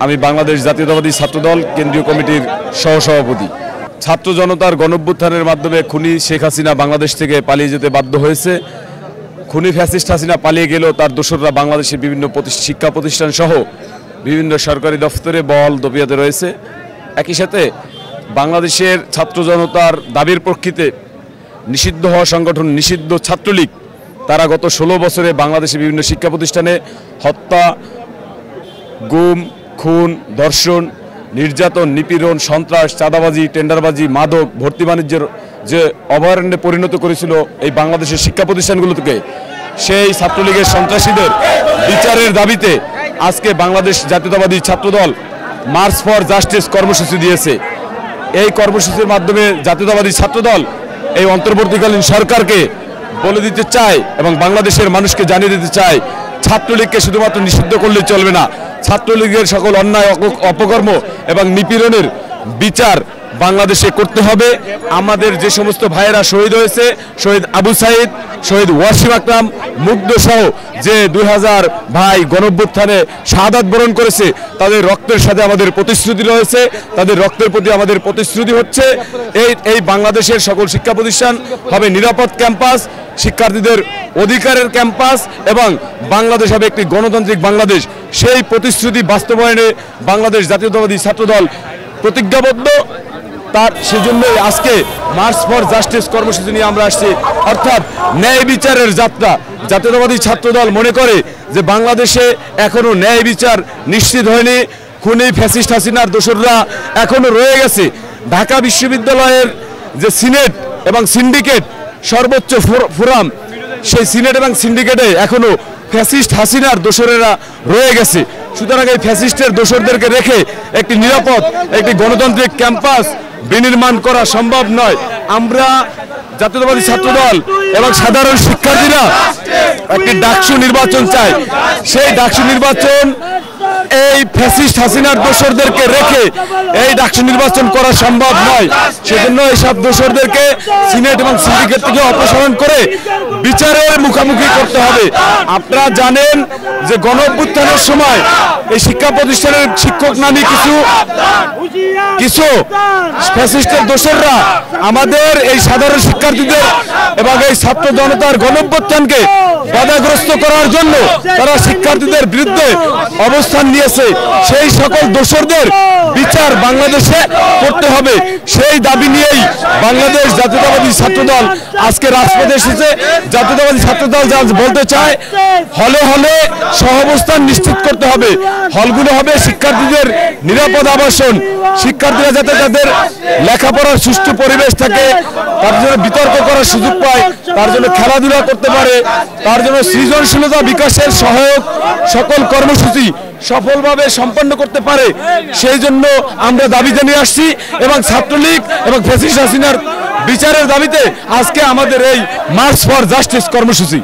আমি বাংলাদেশ জাতীয়তাবাদী ছাত্রদল কেন্দ্রীয় কমিটির সহসভাপতি। ছাত্র জনতার গণঅভ্যুত্থানের মাধ্যমে খুনি শেখ হাসিনা বাংলাদেশ থেকে পালিয়ে যেতে বাধ্য হয়েছে। খুনি ফ্যাসিস্ট হাসিনা পালিয়ে গেলেও তার দোসররা বাংলাদেশের বিভিন্ন শিক্ষা প্রতিষ্ঠান সহ বিভিন্ন সরকারি দফতরে বল দপিয়াতে রয়েছে। একই সাথে বাংলাদেশের ছাত্র জনতার দাবির প্রেক্ষিতে নিষিদ্ধ হওয়া সংগঠন নিষিদ্ধ ছাত্রলীগ তারা গত 16 বছরে বাংলাদেশের বিভিন্ন শিক্ষা প্রতিষ্ঠানে হত্যা, গুম, খুন, ধর্ষণ, নির্যাতন, নিপীড়ন, সন্ত্রাস, চাঁদাবাজি, টেন্ডারবাজি, মাদক, ভর্তি বাণিজ্যের যে অভয়ারণ্যে পরিণত করেছিল এই বাংলাদেশের শিক্ষা প্রতিষ্ঠানগুলোকে, সেই ছাত্রলীগের সন্ত্রাসীদের বিচারের দাবিতে আজকে বাংলাদেশ জাতীয়তাবাদী ছাত্রদল মার্চ ফর জাস্টিস কর্মসূচি দিয়েছে। এই কর্মসূচির মাধ্যমে জাতীয়তাবাদী ছাত্রদল এই অন্তর্বর্তীকালীন সরকারকে বলে দিতে চায় এবং বাংলাদেশের মানুষকে জানিয়ে দিতে চায়, ছাত্রলীগকে শুধুমাত্র নিষিদ্ধ করলে চলবে না, ছাত্রলীগের সকল অন্যায় অপকর্ম এবং নিপীড়নের বিচার বাংলাদেশে করতে হবে। আমাদের যে সমস্ত ভাইয়েরা শহীদ হয়েছে, শহীদ আবু সাইদ, শহীদ ওয়াসিম আকরাম, মুগ্ধ সহ যে 2000 ভাই গণঅভ্যুত্থানে শাহাদাত বরণ করেছে, তাদের রক্তের সাথে আমাদের প্রতিশ্রুতি রয়েছে, তাদের রক্তের প্রতি আমাদের প্রতিশ্রুতি হচ্ছে এই বাংলাদেশের সকল শিক্ষা প্রতিষ্ঠান হবে নিরাপদ ক্যাম্পাস, শিক্ষার্থীদের অধিকারের ক্যাম্পাস এবং বাংলাদেশ হবে একটি গণতান্ত্রিক বাংলাদেশ। সেই প্রতিশ্রুতি বাস্তবায়নে বাংলাদেশ জাতীয়তাবাদী ছাত্রদল প্রতিজ্ঞাবদ্ধ। তার সেজন্যই আজকে মার্চ ফর জাস্টিস কর্মসূচি নিয়ে আমরা আসছি, অর্থাৎ ন্যায় বিচারের যাত্রা। জাতীয়তাবাদী ছাত্রদল মনে করে যে বাংলাদেশে এখনো ন্যায় বিচার নিশ্চিত হয়নি, খুনি ফ্যাসিস্ট হাসিনার দোসররা এখনো রয়ে গেছে। ঢাকা বিশ্ববিদ্যালয়ের যে সিনেট এবং সিন্ডিকেট সর্বোচ্চ ফোরাম, সেই সিনেট এবং সিন্ডিকেটে এখনো ফ্যাসিস্ট হাসিনার দোসরেরা রয়ে গেছে। সুতরাং এই ফ্যাসিস্টের দোসরদেরকে রেখে একটি নিরাপদ একটি গণতান্ত্রিক ক্যাম্পাস বিনির্মাণ করা সম্ভব নয়। আমরা জাতীয়তাবাদী ছাত্রদল এবং সাধারণ শিক্ষার্থীরা একটি ডাকসু নির্বাচন চাই। সেই ডাকসু নির্বাচন এই ফ্যাসিস্ট হাসিনার দোসরদেরকে রেখে এই ডাকসু নির্বাচন করা সম্ভব নয়। সেজন্য এইসব দোসরদেরকে সিনেট এবং সিন্ডিকেট থেকে অপসারণ করে বিচারের মুখোমুখি করতে হবে। আপনারা জানেন যে গণঅভ্যুত্থানের সময় এই শিক্ষা প্রতিষ্ঠানের শিক্ষক নামী কিছু ফ্যাসিস্টের দোসররা আমাদের এই সাধারণ শিক্ষার্থীদের এবং এই ছাত্র জনতার গণঅভ্যুত্থানকে বাধাগ্রস্ত করার জন্য তারা শিক্ষার্থীদের বিরুদ্ধে অবস্থান নিয়েছে। সেই সকল দোসরদের বিচার বাংলাদেশে করতে হবে। সেই দাবি নিয়েই বাংলাদেশ জাতীয়তাবাদী ছাত্রদল আজকে রাজপথে এসেছে। জাতীয়তাবাদী ছাত্রদল যা বলতে চায়, হলে হলে সহাবস্থান নিশ্চিত করতে হবে। হলগুলো হবে শিক্ষার্থীদের নিরাপদ আবাসন। শিক্ষার্থীরা যাতে তাদের লেখাপড়ার সুষ্ঠু পরিবেশ থাকে, তার জন্য বিতর্ক করার সুযোগ পায়, তার জন্য খেলাধুলা করতে পারে, তার জন্য সৃজনশীলতা বিকাশের সহায়ক সকল কর্মসূচি সফলভাবে সম্পন্ন করতে পারে, সেই জন্য আমরা দাবি জানিয়ে আসছি। এবং ছাত্রলীগ এবং ফ্যাসিস্ট হাসিনার বিচারের দাবিতে আজকে আমাদের এই মার্চ ফর জাস্টিস কর্মসূচি।